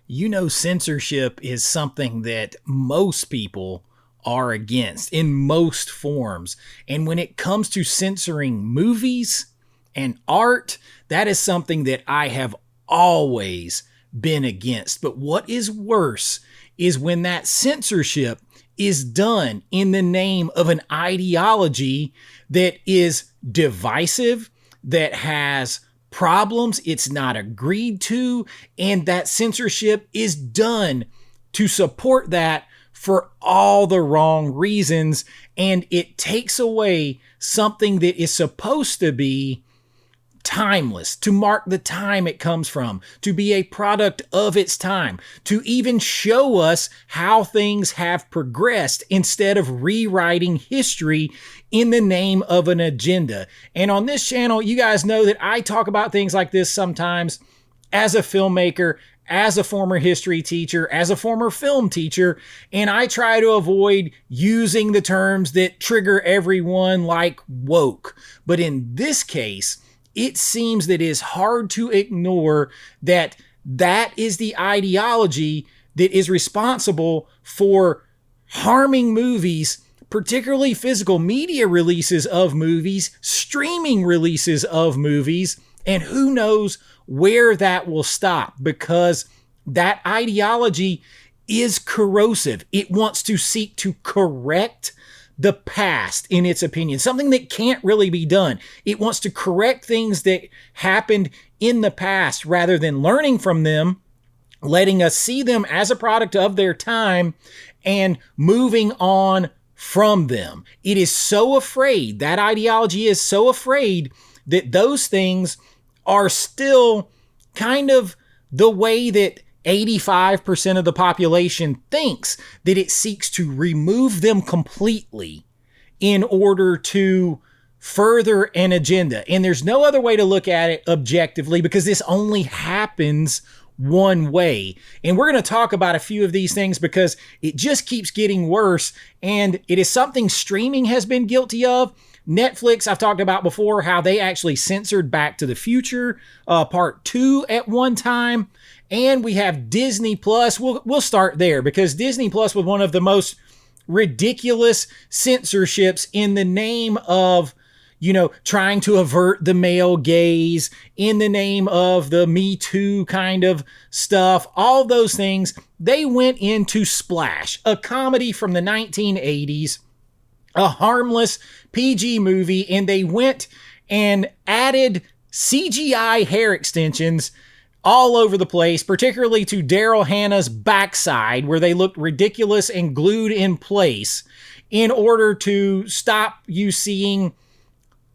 Censorship is something that most people are against in most forms. And when it comes to censoring movies and art, that is something that I have always been against. But what is worse is when that censorship is done in the name of an ideology that is divisive, that has problems it's not agreed to, and that censorship is done to support that for all the wrong reasons, and it takes away something that is supposed to be timeless, to mark the time it comes from, to be a product of its time, to even show us how things have progressed instead of rewriting history in the name of an agenda. And on this channel, you guys know that I talk about things like this sometimes as a filmmaker, as a former history teacher, as a former film teacher, and I try to avoid using the terms that trigger everyone like woke. But in this case, it seems that it is hard to ignore that that is the ideology that is responsible for harming movies, particularly physical media releases of movies, streaming releases of movies, and who knows where that will stop, because that ideology is corrosive. It wants to seek to correct the past, in its opinion, something that can't really be done. It wants to correct things that happened in the past rather than learning from them, letting us see them as a product of their time, and moving on from them. It is so afraid, that ideology is so afraid that those things are still kind of the way that 85% of the population thinks, that it seeks to remove them completely in order to further an agenda. And there's no other way to look at it objectively, because this only happens one way. And we're going to talk about a few of these things because it just keeps getting worse. And it is something streaming has been guilty of. Netflix, I've talked about before, how they actually censored Back to the Future Part 2 at one time. And we have Disney Plus. We'll start there, because Disney Plus was one of the most ridiculous censorships in the name of, trying to avert the male gaze, in the name of the Me Too kind of stuff. All those things, they went into Splash, a comedy from the 1980s, a harmless PG movie, and they went and added CGI hair extensions all over the place, particularly to Daryl Hannah's backside, where they looked ridiculous and glued in place, in order to stop you seeing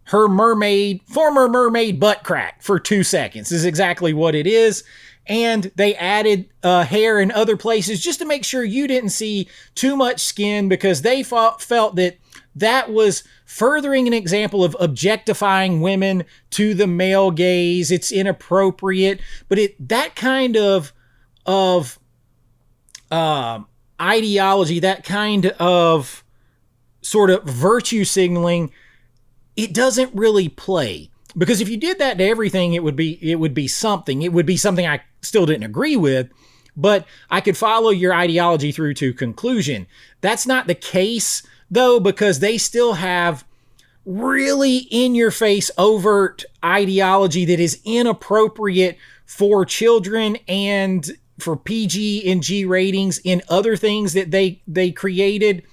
her former mermaid butt crack for 2 seconds. This is exactly what it is. And they added hair in other places just to make sure you didn't see too much skin, because they felt that that was furthering an example of objectifying women to the male gaze. It's inappropriate, but that kind of ideology, that kind of sort of virtue signaling, it doesn't really play. Because if you did that to everything, it would be something. It would be something I still didn't agree with, but I could follow your ideology through to conclusion. That's not the case, though, because they still have really in-your-face overt ideology that is inappropriate for children and for PG and G ratings in other things that they created.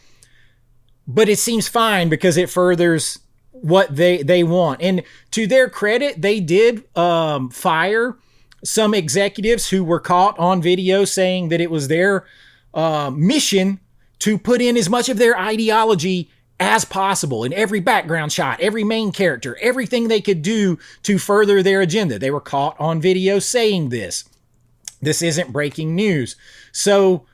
But it seems fine because it furthers what they want. And to their credit, they did fire some executives who were caught on video saying that it was their mission to put in as much of their ideology as possible in every background shot, every main character, everything they could do to further their agenda. They were caught on video saying this. This isn't breaking news. So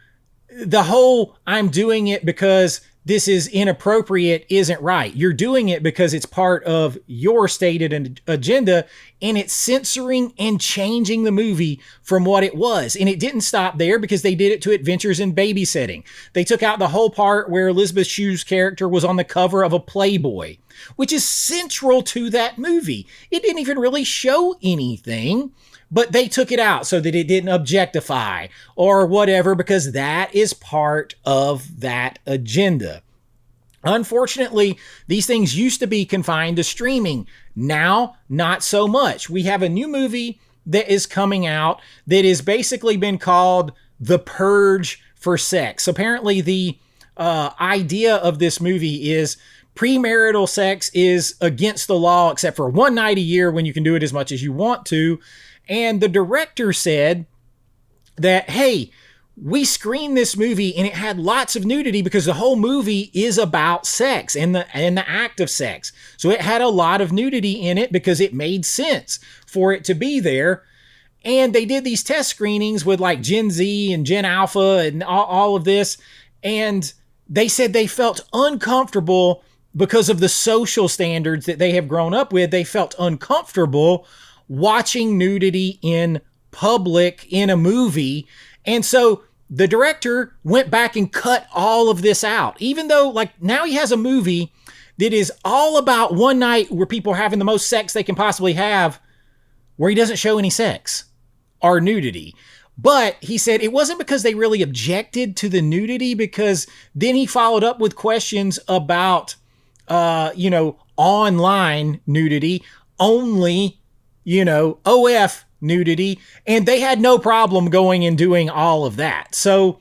the whole I'm doing it because this is inappropriate isn't right. You're doing it because it's part of your stated agenda, and it's censoring and changing the movie from what it was. And it didn't stop there, because they did it to Adventures in Babysitting. They took out the whole part where Elizabeth Shue's character was on the cover of a Playboy, which is central to that movie. It didn't even really show anything, but they took it out so that it didn't objectify or whatever, because that is part of that agenda. Unfortunately, these things used to be confined to streaming. Now, not so much. We have a new movie that is coming out that has basically been called The Purge for Sex. Apparently, the idea of this movie is premarital sex is against the law except for one night a year when you can do it as much as you want to. And the director said that, hey, we screened this movie and it had lots of nudity because the whole movie is about sex and the act of sex. So it had a lot of nudity in it because it made sense for it to be there. And they did these test screenings with like Gen Z and Gen Alpha and all of this. And they said they felt uncomfortable because of the social standards that they have grown up with. They felt uncomfortable watching nudity in public in a movie. And so the director went back and cut all of this out, even though like now he has a movie that is all about one night where people are having the most sex they can possibly have, where he doesn't show any sex or nudity. But he said it wasn't because they really objected to the nudity, because then he followed up with questions about, online nudity, only, OF nudity, and they had no problem going and doing all of that. So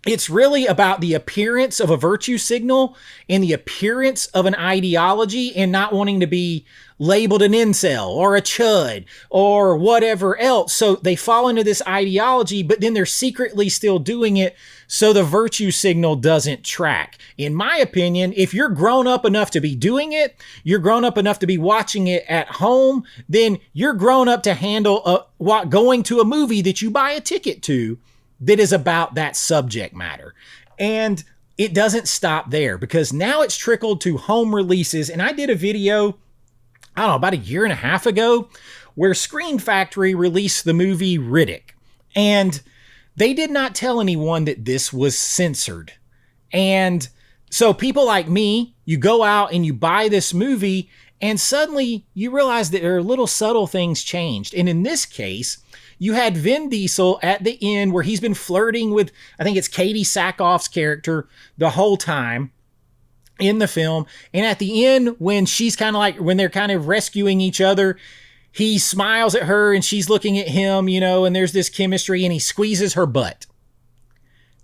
it's really about the appearance of a virtue signal and the appearance of an ideology, and not wanting to be labeled an incel or a chud or whatever else. So they fall into this ideology, but then they're secretly still doing it so the virtue signal doesn't track. In my opinion, if you're grown up enough to be doing it, you're grown up enough to be watching it at home, then you're grown up to handle going to a movie that you buy a ticket to that is about that subject matter. And it doesn't stop there, because now it's trickled to home releases. And I did a video, I don't know, about a year and a half ago, where Screen Factory released the movie Riddick. And they did not tell anyone that this was censored. And so people like me, you go out and you buy this movie, and suddenly you realize that there are little subtle things changed. And in this case, you had Vin Diesel at the end where he's been flirting with, I think it's Katie Sackhoff's character the whole time in the film. And at the end, when she's kind of like, when they're kind of rescuing each other, he smiles at her and she's looking at him, and there's this chemistry, and he squeezes her butt.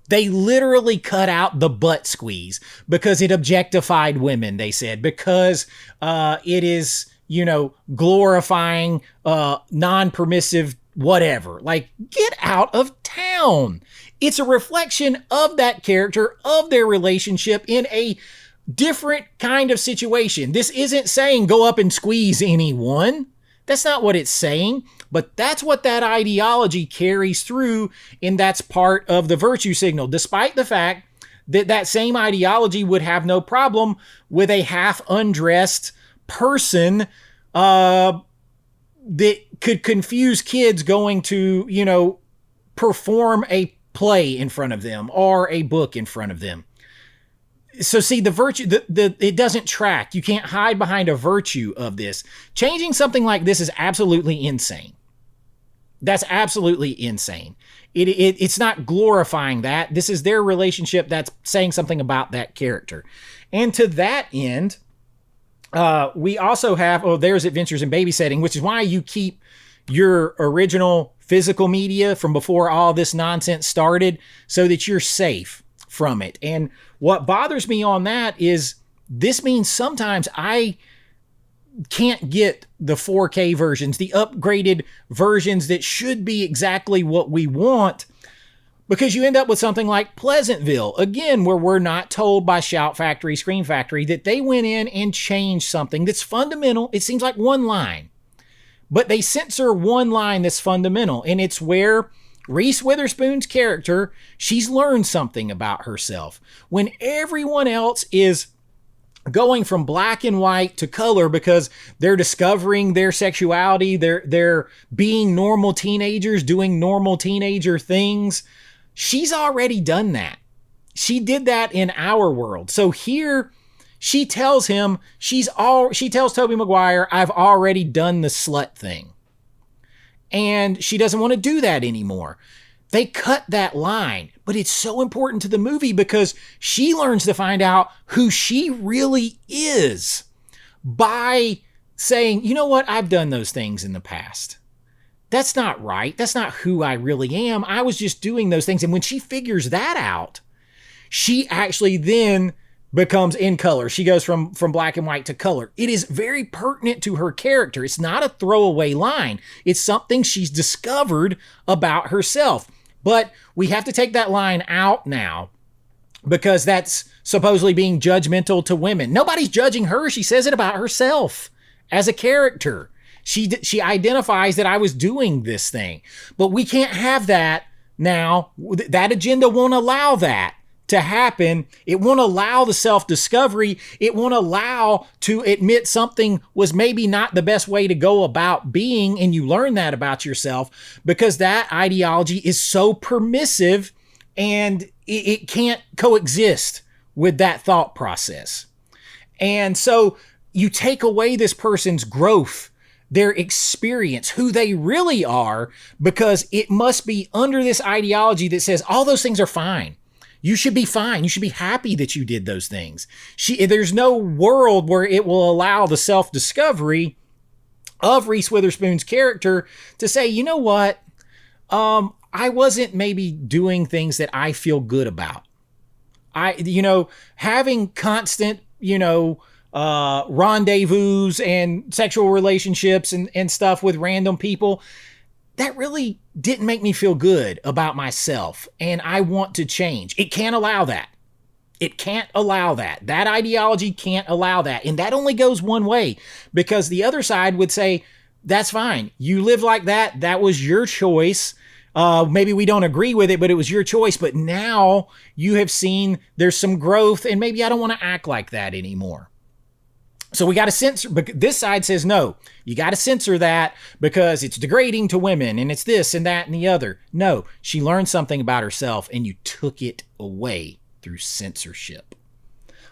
They literally cut out the butt squeeze because it objectified women, they said, because it is, glorifying non-permissive whatever. Like, get out of town. It's a reflection of that character, of their relationship in a different kind of situation. This isn't saying go up and squeeze anyone. That's not what it's saying, but that's what that ideology carries through, and that's part of the virtue signal, despite the fact that that same ideology would have no problem with a half undressed person that could confuse kids going to, perform a play in front of them or a book in front of them. So see, the virtue, it doesn't track. You can't hide behind a virtue of this. Changing something like this is absolutely insane. That's absolutely insane. It's not glorifying that. This is their relationship that's saying something about that character. And to that end, we also have, there's Adventures in Babysitting, which is why you keep your original physical media from before all this nonsense started, so that you're safe from it. And what bothers me on that is this means sometimes I can't get the 4K versions, the upgraded versions that should be exactly what we want, because you end up with something like Pleasantville, again, where we're not told by Shout Factory, Screen Factory, that they went in and changed something that's fundamental. It seems like one line, but they censor one line that's fundamental, and it's where Reese Witherspoon's character, she's learned something about herself. When everyone else is going from black and white to color because they're discovering their sexuality, they're being normal teenagers, doing normal teenager things, she's already done that. She did that in our world. So here she tells him, she tells Tobey Maguire, I've already done the slut thing. and she doesn't want to do that anymore. They cut that line, but it's so important to the movie because she learns to find out who she really is by saying, you know what, I've done those things in the past. That's not right. That's not who I really am. I was just doing those things. And when she figures that out, she actually then becomes in color. She goes from black and white to color. It is very pertinent to her character. It's not a throwaway line. It's something she's discovered about herself. But we have to take that line out now because that's supposedly being judgmental to women. Nobody's judging her. She says it about herself as a character. She identifies that I was doing this thing. But we can't have that now. That agenda won't allow that to happen. It won't allow the self-discovery. It won't allow to admit something was maybe not the best way to go about being, and you learn that about yourself because that ideology is so permissive and it can't coexist with that thought process. And so you take away this person's growth, their experience, who they really are, because it must be under this ideology that says all those things are fine. You should be fine. You should be happy that you did those things. There's no world where it will allow the self-discovery of Reese Witherspoon's character to say, you know what? I wasn't maybe doing things that I feel good about. Having constant, rendezvous and sexual relationships and stuff with random people, that really didn't make me feel good about myself, and I want to change. It can't allow that. It can't allow that. That ideology can't allow that. And that only goes one way, because the other side would say, that's fine. You live like that. That was your choice. Maybe we don't agree with it, but it was your choice. But now you have seen there's some growth, and maybe I don't want to act like that anymore. So we got to censor, but this side says, no, you got to censor that because it's degrading to women and it's this and that and the other. No, she learned something about herself and you took it away through censorship.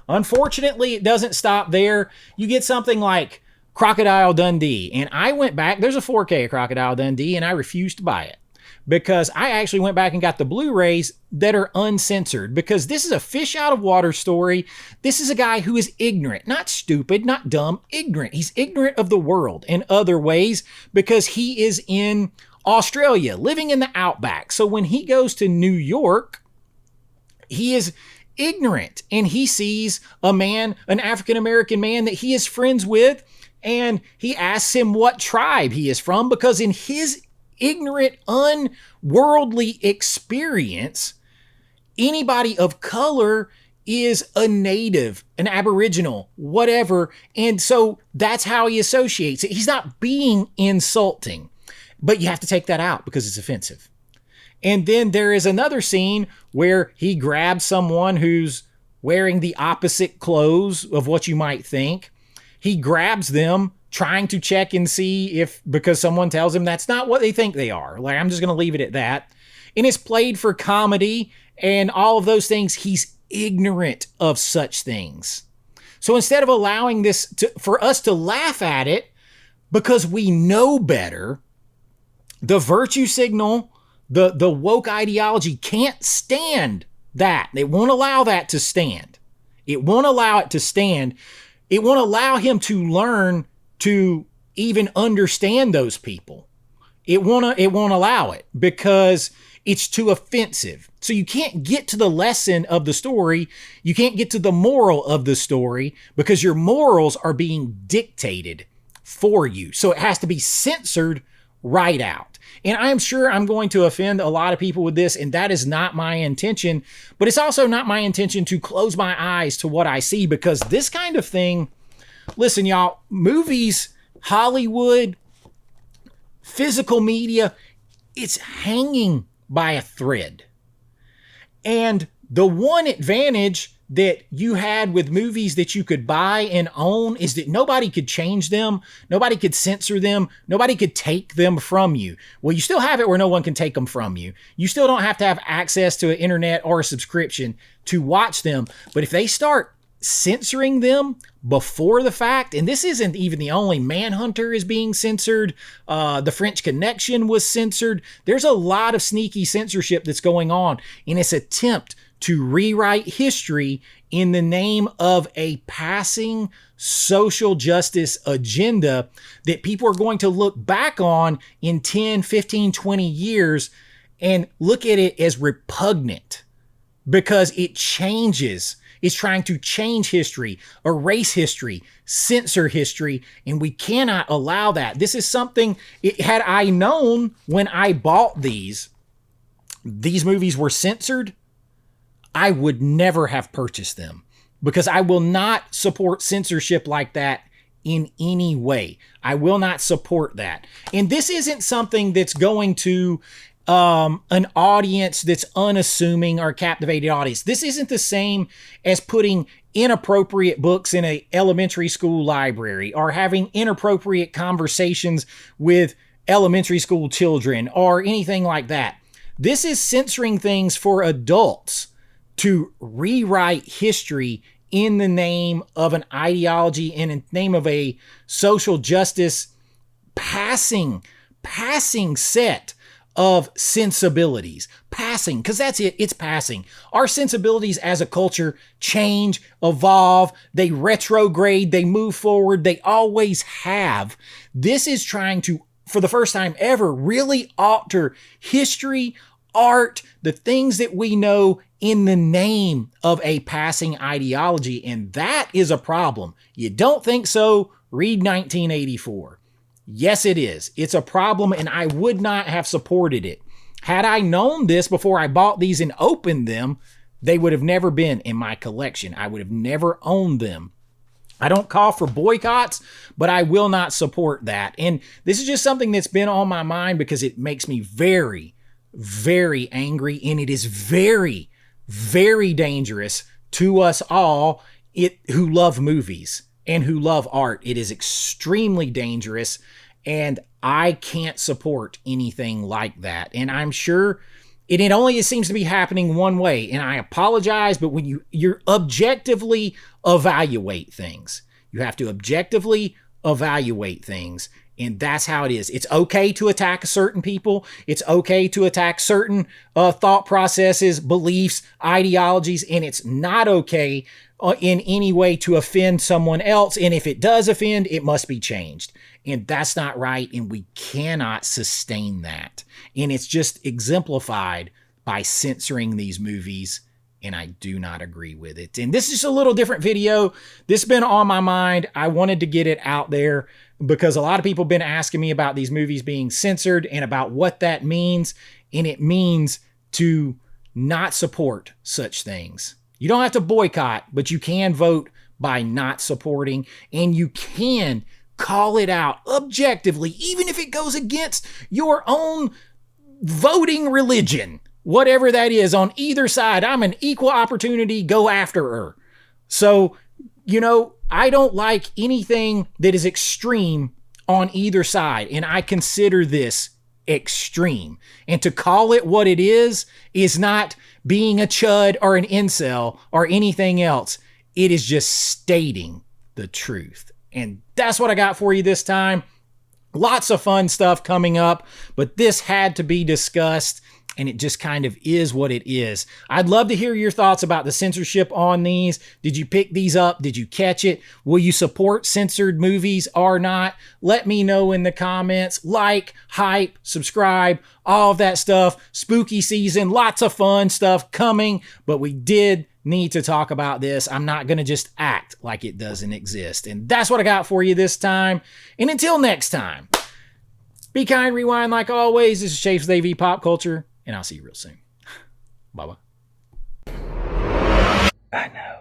Unfortunately, it doesn't stop there. You get something like Crocodile Dundee. And I went back, there's a 4K of Crocodile Dundee, and I refused to buy it because I actually went back and got the Blu-rays that are uncensored, because this is a fish out of water story. This is a guy who is ignorant, not stupid, not dumb, ignorant. He's ignorant of the world in other ways because he is in Australia, living in the outback. So when he goes to New York, he is ignorant and he sees a man, an African-American man that he is friends with, and he asks him what tribe he is from, because in his ignorant, unworldly experience, anybody of color is a native, an aboriginal, whatever. And so that's how he associates it. He's not being insulting, but you have to take that out because it's offensive. And then there is another scene where he grabs someone who's wearing the opposite clothes of what you might think. He grabs them, trying to check and see if, because someone tells him that's not what they think they are. Like, I'm just going to leave it at that. And it's played for comedy and all of those things. He's ignorant of such things. So instead of allowing this for us to laugh at it because we know better, the virtue signal, the woke ideology can't stand that. They won't allow that to stand. It won't allow it to stand. It won't allow him to learn to even understand those people. It won't allow it because it's too offensive. So you can't get to the lesson of the story. You can't get to the moral of the story because your morals are being dictated for you. So it has to be censored right out. And I am sure I'm going to offend a lot of people with this, and that is not my intention. But it's also not my intention to close my eyes to what I see, because this kind of thing, listen, y'all, movies, Hollywood, physical media, it's hanging by a thread. And the one advantage that you had with movies that you could buy and own is that nobody could change them. Nobody could censor them. Nobody could take them from you. Well, you still have it where no one can take them from you. You still don't have to have access to an internet or a subscription to watch them. But if they start censoring them before the fact, and this isn't even the only. Manhunter is being censored. The French Connection was censored. There's a lot of sneaky censorship that's going on in its attempt to rewrite history in the name of a passing social justice agenda that people are going to look back on in 10, 15, 20 years and look at it as repugnant because it changes. It's trying to change history, erase history, censor history, and we cannot allow that. This is something, had I known when I bought these movies were censored, I would never have purchased them because I will not support censorship like that in any way. I will not support that. And this isn't something that's going to an audience that's unassuming or captivated audience. This isn't the same as putting inappropriate books in a elementary school library or having inappropriate conversations with elementary school children or anything like that. This is censoring things for adults to rewrite history in the name of an ideology, in the name of a social justice passing set of sensibilities. Passing, because that's it. It's passing. Our sensibilities as a culture change, evolve, they retrograde, they move forward, they always have. This is trying to, for the first time ever, really alter history, art, the things that we know in the name of a passing ideology. And that is a problem. You don't think so? Read 1984. Yes, it is. It's a problem, and I would not have supported it. Had I known this before I bought these and opened them, they would have never been in my collection. I would have never owned them. I don't call for boycotts, but I will not support that. And this is just something that's been on my mind because it makes me very, very angry, and it is very, very dangerous to us all who love movies and who love art. It is extremely dangerous, and I can't support anything like that. And I'm sure it only seems to be happening one way, and I apologize, but when you objectively evaluate things, you have to objectively evaluate things, and that's how it is. It's okay to attack certain people. It's okay to attack certain thought processes, beliefs, ideologies, and it's not okay in any way to offend someone else. And if it does offend, it must be changed. And that's not right, and we cannot sustain that. And it's just exemplified by censoring these movies, and I do not agree with it. And this is just a little different video. This has been on my mind. I wanted to get it out there because a lot of people have been asking me about these movies being censored and about what that means. And it means to not support such things. You don't have to boycott, but you can vote by not supporting, and you can call it out objectively, even if it goes against your own voting religion, whatever that is. On either side, I'm an equal opportunity, go after her. So, I don't like anything that is extreme on either side, and I consider this extreme. And to call it what it is not being a chud or an incel or anything else. It is just stating the truth. And that's what I got for you this time. Lots of fun stuff coming up, but this had to be discussed, and it just kind of is what it is. I'd love to hear your thoughts about the censorship on these. Did you pick these up? Did you catch it? Will you support censored movies or not? Let me know in the comments. Like, hype, subscribe, all of that stuff. Spooky season, lots of fun stuff coming, but we did need to talk about this. I'm not going to just act like it doesn't exist. And that's what I got for you this time. And until next time, be kind, rewind like always. This is Chase with AV Pop Culture, and I'll see you real soon. Bye-bye. I know.